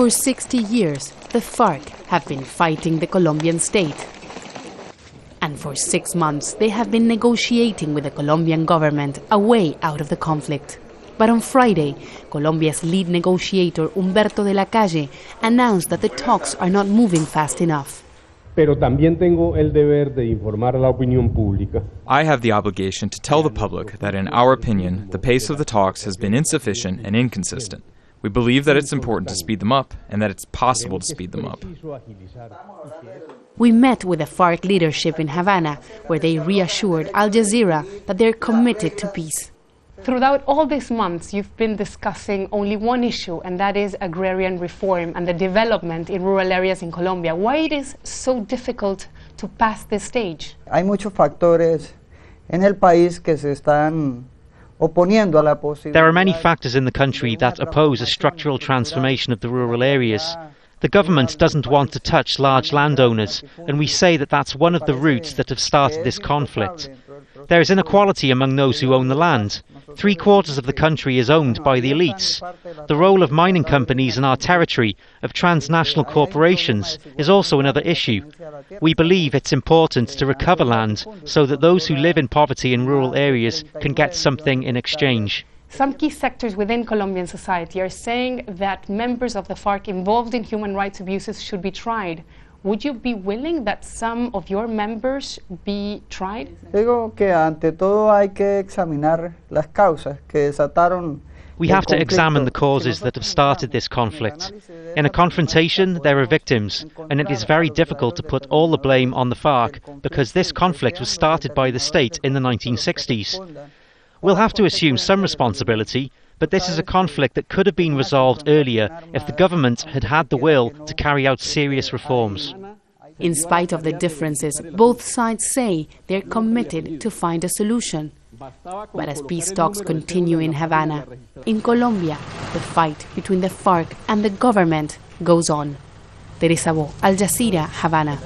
For 60 years, the FARC have been fighting the Colombian state. And for 6 months, they have been negotiating with the Colombian government a way out of the conflict. But on Friday, Colombia's lead negotiator, Humberto de la Calle, announced that the talks are not moving fast enough. Pero también tengo el deber de informar a la opinión pública. I have the obligation to tell the public that in our opinion, the pace of the talks has been insufficient and inconsistent. We believe that it's important to speed them up and that it's possible to speed them up. We met with the FARC leadership in Havana, where they reassured Al Jazeera that they're committed to peace. Throughout all these months, you've been discussing only one issue, and that is agrarian reform and the development in rural areas in Colombia. Why it is so difficult to pass this stage? Hay muchos factores en el país que se están oponiendo a la posibilidad. There are many factors in the country that oppose a structural transformation of the rural areas. The government doesn't want to touch large landowners, and we say that that's one of the roots that have started this conflict. There is inequality among those who own the land. 3/4 of the country is owned by the elites. The role of mining companies in our territory, of transnational corporations, is also another issue. We believe it's important to recover land so that those who live in poverty in rural areas can get something in exchange. Some key sectors within Colombian society are saying that members of the FARC involved in human rights abuses should be tried. Would you be willing that some of your members be tried? Digo que ante todo hay que examinar las causas que desataron. We have to examine the causes that have started this conflict. In a confrontation, there are victims, and it is very difficult to put all the blame on the FARC because this conflict was started by the state in the 1960s. We'll have to assume some responsibility, but this is a conflict that could have been resolved earlier if the government had had the will to carry out serious reforms. In spite of the differences, both sides say they're committed to find a solution. But as peace talks continue in Havana, in Colombia, the fight between the FARC and the government goes on. Teresa, Al Jazeera, Havana.